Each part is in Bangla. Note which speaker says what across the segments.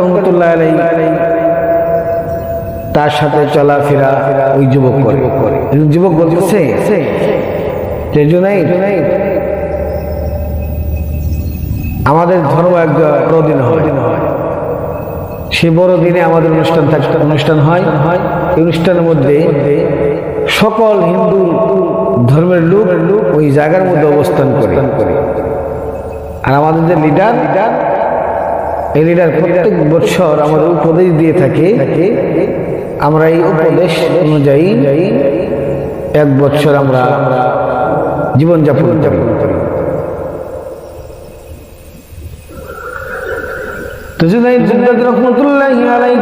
Speaker 1: রহমতুল্লাহ আলাইহি তার সাথে চলাফেরা ওই যুবক করে। যুবক বলতেছে যে জুনাইদ, আমাদের ধর্ম একটা বড়দিন হয়, সে বড়দিনে আমাদের অনুষ্ঠান হয়। এই অনুষ্ঠানের মধ্যে সকল হিন্দু ধর্মের লোক ওই জায়গার মধ্যে অবস্থান করে। আর আমাদের যে লিডার, এই লিডার প্রত্যেক বছর আমাদের উপদেশ দিয়ে থাকে। আমরা এই উপদেশ অনুযায়ী এক বছর আমরা জীবনযাপন করি। তো জুনাইদ রহমতুল্লাহি আলাইহি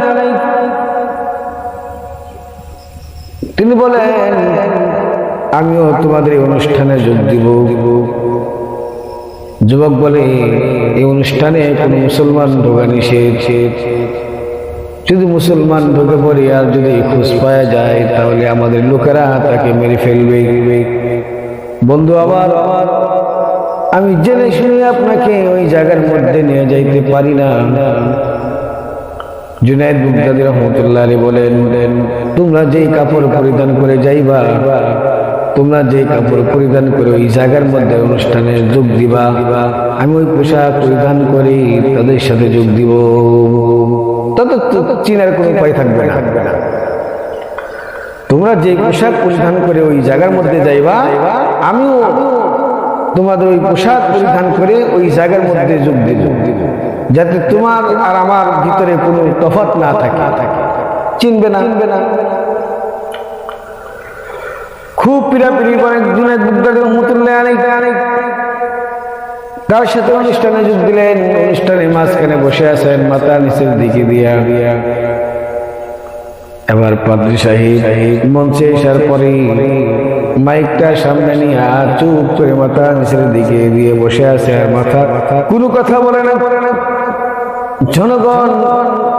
Speaker 1: তিনি বলেন, আমিও তোমাদের এই অনুষ্ঠানে যোগ দিব। যুবক বলে, এই অনুষ্ঠানে কোন মুসলমান ঢোকা নিষেধ, যদি মুসলমান ঢুকে পড়ে আর যদি খোঁজ পাওয়া যায় তাহলে আমাদের লোকেরা তাকে মেরে ফেলবে। বন্ধু আমার, আমি জেনে শুনে আপনাকে ওই জায়গার মধ্যে নিয়ে যাইতে পারি না। জুনাইদ বুগদাদি রহমতুল্লাহ আলাইহি বলেন, তোমরা যেই কাপড় পরিধান করে যাইবা, তোমরা যে কাপড় পরিধান করে ওই জায়গার মধ্যে অনুষ্ঠানে যোগ দিবা, আমি ওই পোশাক পরিধান করি তাদের সাথে যোগ দিব। তত চিনার কোনো উপায় থাকবে না। তোমরা যে পোশাক পরিধান করে ওই জায়গার মধ্যে যাইবা, আমিও তোমাদের ওই পোশাক পরিধান করে ওই জায়গার মধ্যে যোগ দিব, যাতে তোমার আর আমার ভিতরে কোনো তফাৎ না থাকে, চিনবে না। খুব পিড়াপিড়ি করেন জুনাইদ বুগদাদি রহমতুল্লাহ আলাইহি, তার সাথে অনুষ্ঠানে যোগ দিলেন। অনুষ্ঠানের মাঝখানে বসে আছেন, মাথা নিচের দিকে দিয়া। এবার পাদ্রী সাহেব মঞ্চে আসার পরে মাইকটা সামনে নিয়ে চুপ করে মাথা নিচের দিকে দিয়ে বসে আছে, আর মাথা কোনো কথা বলে না। জনগণ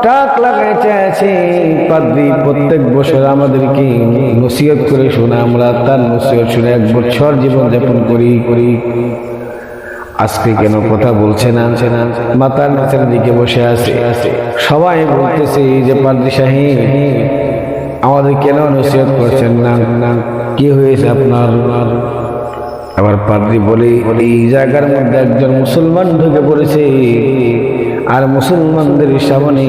Speaker 1: টাক লাগাইতে আছে। পাদ্রী প্রত্যেক বছর আমাদেরকে নসিহত করে শোনা, আমরা তার নসিহত শুনে এক বছর জীবনযাপন করি। আজকে কেন কথা বলছে না? মাথার নিচের দিকে বসে আছে। সবাই বলতেছে যে পাদ্রী সাহেব আমাদের কেন নসিহত করছেন না, কি হয়েছে আপনার? আবার পাদ্রী বলে, এই জায়গার মধ্যে একজন মুসলমান ঢুকে পড়েছে, আর মুসলমানদের সামনে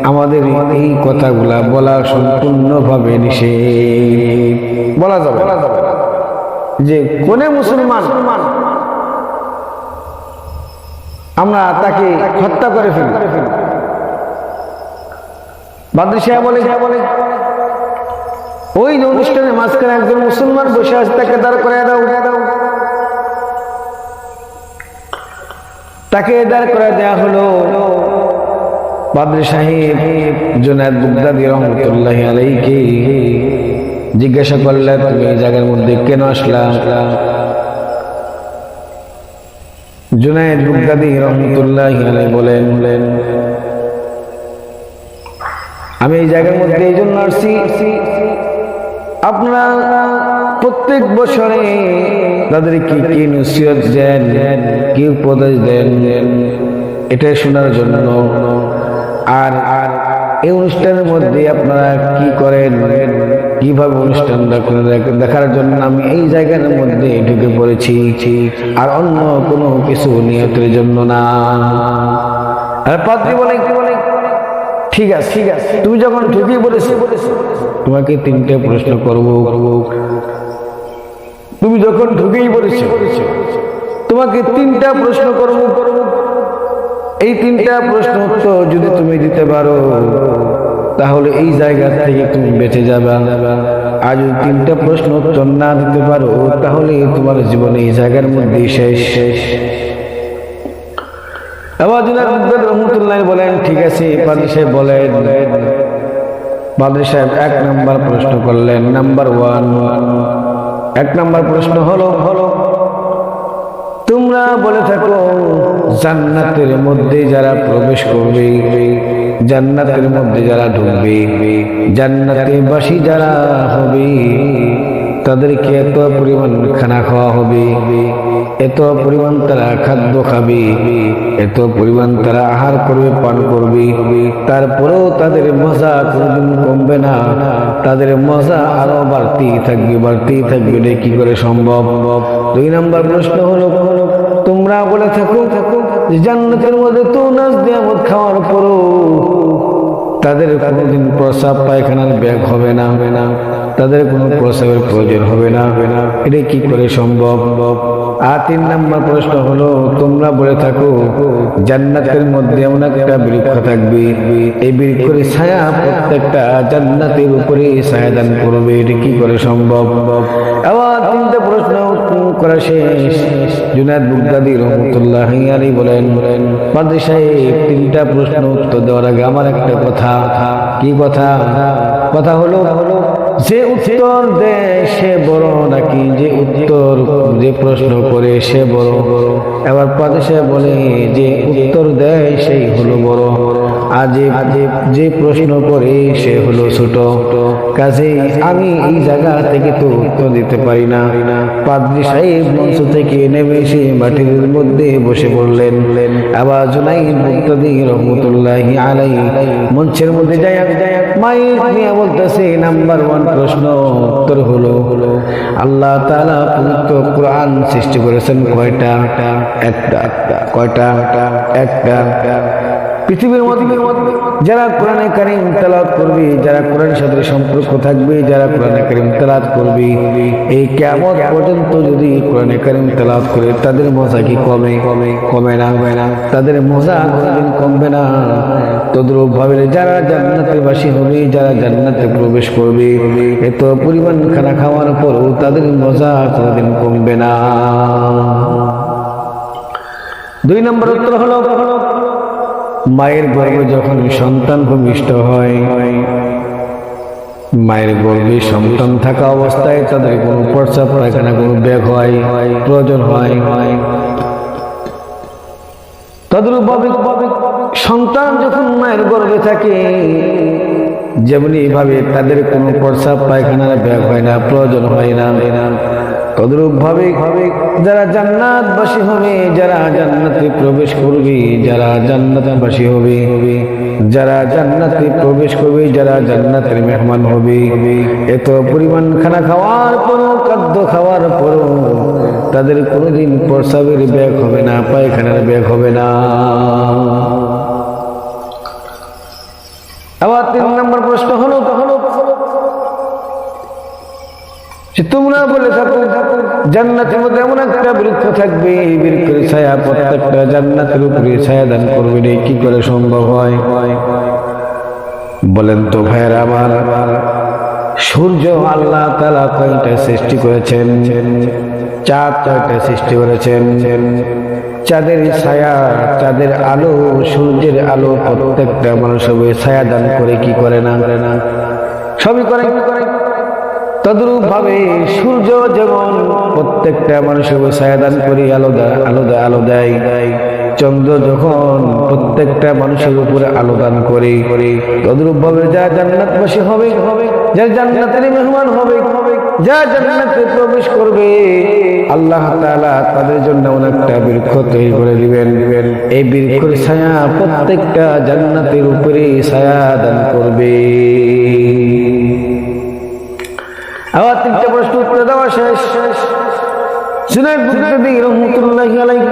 Speaker 1: আমাদের এই কথাগুলা বলা সম্পূর্ণভাবে নিষেধ। বলা যাবে যে কোনে মুসলমান আমরা তাকে হত্যা করে ফেলি। পাদ্রী সাহেব বলে, ওই অনুষ্ঠানের মাঝখানে একজন মুসলমান বসে আছে, তাকে দাঁড় করে দাও। তাকে দাঁড় করে দেওয়া হলো। পাদ্রী সাহেব জুনাইদ বুগদাদি রহমতুল্লাহি আলাইহি জিজ্ঞাসা করলেন, তুমি এই জায়গার মধ্যে কেন আসলা? জুনাইদ বুগদাদি রহমতুল্লাহি আলাইহি বলেন, আমি এই জায়গার মধ্যে এই জন্য আসছি, আপনারা প্রত্যেক বছরে তাদেরকে কি নসিহত দেন, কি উপদেশ দেন, এটা শোনার জন্য। আর এই অনুষ্ঠানের মধ্যে আপনারা কি করেন, কিভাবে অনুষ্ঠানটা করে দেখার জন্য আমি এই জায়গার মধ্যে ঢুকে পড়েছি, আর অন্য কোনো কিছু নিয়তের জন্য না। আর পাদ্রী বলে, ঠিক আছে, তুমি যখন ঢুকিয়ে বলেছো, তোমাকে তিনটে প্রশ্ন করবো। তুমি যখন ঢুকেই বলেছো, তোমাকে তিনটা প্রশ্ন করবো। এই তিনটা প্রশ্ন উত্তর যদি তুমি দিতে পারো তাহলে এই জায়গা থেকে তুমি বেঁচে যাবে। আর যদি তিনটা প্রশ্ন উত্তর না দিতে পারো তাহলে তোমার জীবনে এই জায়গার মধ্যে শেষ। আবার জুনাইদ বুগদাদি রহমতুল্লাহ বলেন, ঠিক আছে। পাদ্রী সাহেব বলেন, পাদ্রী সাহেব 1 নম্বর প্রশ্ন করলেন। নাম্বার 1, 1 নম্বর প্রশ্ন হলো, তোমরা বলে থাকো জান্নাতের মধ্যে যারা প্রবেশ করবে, জান্নাতের মধ্যে যারা ঢুকবে, জান্নাতে বাসী যারা হবে তাদেরকে এত পরিমাণ খানা খাওয়া হবে, এত পরিমাণ তারা খাদ্য খাবে, এত পরিমাণ তারা আহার করবে, পান করবে, তারপরেও তাদের মজা কোনদিন কমবে না, তাদের মজা আরো বাড়তেই থাকবে, বাড়তেই থাকবে। এটা কি করে সম্ভব? 2 নম্বর প্রশ্ন হলো, তোমরা বলে থাকো যে জান্নাতের মধ্যে তো নাজ নিয়ামত খাওয়ার পরও তাদের কোনোদিন প্রস্রাব পায়খানার ব্যাগ হবে না, তাদের কোনো প্রস্রাবের প্রয়োজন হবে না। এটা কি করে সম্ভব? আর 3 নম্বর প্রশ্ন হলো, তোমরা বলে থাকো জান্নাতের মধ্যে এমন একটা বৃক্ষ থাকবে, এই বৃক্ষের ছায়া প্রত্যেকটা জান্নাতের উপরে ছায়া দান করবে। এটা কি করে সম্ভব? আবার 3টা প্রশ্ন করা শেষ। জুনায়েদ বাগদাদী রহমাতুল্লাহি আলাইহি বলেন, পাদ্রী সাহেব 3টা প্রশ্ন উত্তর দেওয়ার আগে আমার একটা কথা। কি কথা? কথা হলো, যে উত্তর দেয় সে বড় নাকি যে প্রশ্ন করে সে বড়? এবার পাদ্রী সাহেব বলে যে উত্তর দেয় সেই হলো বড়, আর যে প্রশ্ন করে সে হলো ছোট। কাজে আমি এই জায়গা থেকে তো উত্তর দিতে পারি না। পাদ্রী সাহেব মঞ্চ থেকে নেমে এসে মাটির মধ্যে বসে পড়লেন। আবার জুনায়েদ বাগদাদী রহমাতুল্লাহি আলাইহি মঞ্চের মধ্যে যায় মাইক নিয়ে বলতেছে, নাম্বার 1 প্রশ্ন উত্তর হলো, আল্লাহ তাআলা পবিত্র কোরআন সৃষ্টি করেছেন কয়টা? একটা। কয়টা? একটা। পৃথিবীর মধ্যে যারা কোরআনে কারীম তেলাওয়াত করবে, যারা কোরআনের সাথে সম্পর্ক থাকবে, যারা কোরআনে কারীম তেলাওয়াত করবে, এই কিয়ামত পর্যন্ত যদি কোরআনে কারীম তেলাওয়াত করে তাদের মজা কি কমে না? তাদের মজা কোনদিন কমবে না। তদ্রূপ ভাবে যারা জান্নাতের বাসী হবে, যারা জান্নাতে প্রবেশ করবে, এত পরিমাণ খানা খাওয়ার পরও তাদের মজা কোনদিন কমবে না। 2 নম্বর উত্তর হলো, মায়ের গর্ভে যখন সন্তান ভূমিষ্ঠ হয়, মায়ের গর্ভে সন্তান থাকা অবস্থায় তাদের কোনো প্রস্রাব পায়খানা কোনো ব্যাগ হয়, প্রয়োজন হয়। তদ্রূপভাবে সন্তান যখন মায়ের গর্ভে থাকে, যেমনি ভাবে তাদের কোনো প্রস্রাব পায়খানার ব্যাগ হয় না, প্রয়োজন হয় না। তদ্রূপ ভাবে যারা জান্নাতবাসী হবে, যারা জান্নাতে প্রবেশ করবে, যারা জান্নাতবাসী হবে, যারা জান্নাতে প্রবেশ করবে, যারা জান্নাতের মেহমান হবে, এত পরিমাণ খানা খাওয়ার পরও, খাদ্য খাওয়ার পরও তাদের কোনোদিন প্রস্রাবের ব্যাগ হবে না, পায়খানার ব্যাগ হবে না। আবার 3 নম্বর প্রশ্ন হলো, তোমরা বলে থাকো জান্নাতের মধ্যে এমন একটা বৃক্ষ থাকবে, এই বৃক্ষের ছায়া প্রত্যেকটা জান্নাতের উপরে ছায়া দান করবে। কি করে সম্ভব হয়? বলেন তো ভাইয়েরা আমার, সূর্য আল্লাহ তাআলা কয়টা সৃষ্টি করেছেন? চাঁদ কয়টা সৃষ্টি করেছেন? চাঁদের ছায়া, চাঁদের আলো, সূর্যের আলো প্রত্যেকটা মানুষের ছায়া দান করে। কি করে না? সবই করে। তদ্রূপ ভাবে সূর্য যেমন প্রত্যেকটা মানুষের ছায়া দান করে, আলো দেয়। চন্দ্র যখন প্রত্যেকটা মানুষের উপরে আলো দান করে, তদ্রূপ ভাবে যারা জান্নাতবাসী হবে, যারা জান্নাতের মেহমান হবে, যারা জান্নাতে প্রবেশ করবে, আল্লাহ তাআলা তাদের জন্য অনেকটা বৃক্ষ তৈরি করে দিবেন। এই বৃক্ষের ছায়া প্রত্যেকটা জান্নাতের উপরে ছায়া দান করবে। আবার 3টা প্রশ্ন উত্তর দেওয়া শেষ। জুনায়েদ বাগদাদী রহমাতুল্লাহি আলাইহি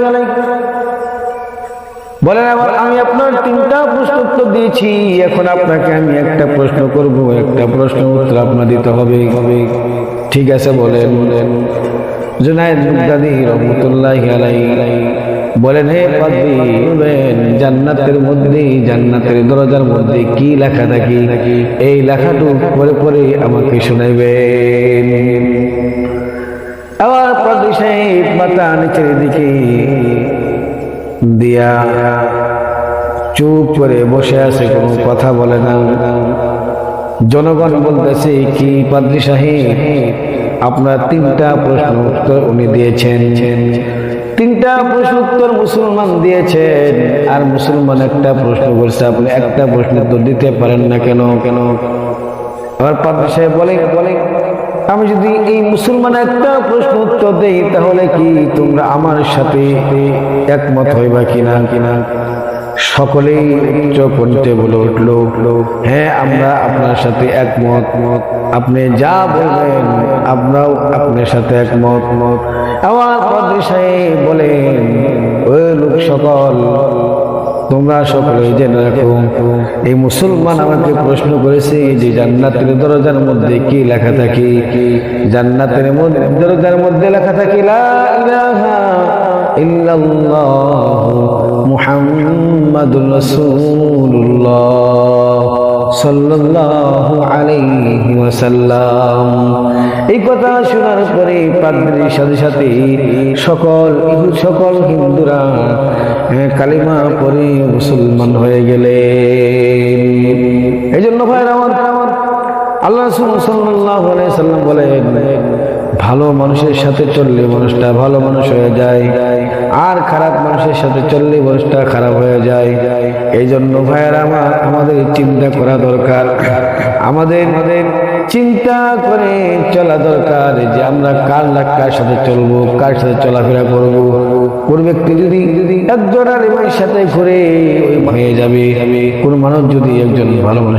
Speaker 1: বলেন, আবার আমি আপনার 3টা প্রশ্ন উত্তর দিয়েছি, এখন আপনাকে আমি একটা প্রশ্ন করব, একটা প্রশ্ন উত্তর আপনার দিতে হবে। ঠিক আছে বলেন। জুনায়েদ বাগদাদী রহমাতুল্লাহি আলাইহি বলেন, হে পাদ্রী, জান্নাতের মধ্যে, জান্নাতের দরজার মধ্যে কি লেখা থাকে, এই লেখাটুকু পরে পরে আমাকে শোনাইবেন। আবার পাদ্রী সাহেব মাথা নিচের দিকে দিয়া চুপ করে বসে আছে, কোনো কথা বলে না। জনগণ বলতেছে, কি পাদ্রী সাহেব, আপনার 3টা প্রশ্ন উত্তর উনি দিয়েছেন, 3টা প্রশ্ন উত্তর মুসলমান দিয়েছেন, আর মুসলমান একটা প্রশ্ন করছে, আপনি একটা প্রশ্ন উত্তর দিতে পারেন না কেন? আবার পাদ্রী সাহেব বলে, আমি যদি এই মুসলমান একটা প্রশ্ন উত্তর দেই, তাহলে কি তোমরা আমার সাথে একমত হইবা কিনা? সকলেই উচ্চকণ্ঠে বলে উঠল, হ্যাঁ আমরা আপনার সাথে একমত। আপনি যা বলবেন আমরাও আপনার সাথে একমত। আমার পাদ্রী সাহেব বলেন, ওই লোক সকল, তোমরা সকলে জেনে রাখো, এই মুসলমান আমাকে প্রশ্ন করেছে যে জান্নাতের দরজার মধ্যে কি লেখা থাকে। জান্নাতের দরজার মধ্যে লেখা থাকে লা ইলাহা ইল্লাল্লাহ মুহাম্মাদুর রাসূলুল্লাহ সাল্লাল্লাহু আলাইহি ওয়াসাল্লাম। এই কথা শোনার পরে পাদ্রীর সাথে সাথে সকল হিন্দুরা কালিমা পড়ে মুসলমান হয়ে গেলেন। এই জন্য ভাইরা আমার, আল্লাহ রাসূল সাল্লাল্লাহু আলাইহি ওয়াসাল্লাম বলেন, ভালো মানুষের সাথে চললে মানুষটা ভালো মানুষ হয়ে যায়, আর খারাপ মানুষের সাথে চললে মানুষটা খারাপ হয়ে যায়। এই জন্য ভাইয়েরা আমার, আমাদের চিন্তা করা দরকার, আমাদের চিন্তা করে চলা দরকার যে আমরা কার সাথে চলবো, কার সাথে চলাফেরা করবো। কোন ব্যক্তি যদি একজন আর সাথে ঘুরে ওই হয়ে যাবে, কোন মানুষ যদি একজন ভালো মানুষ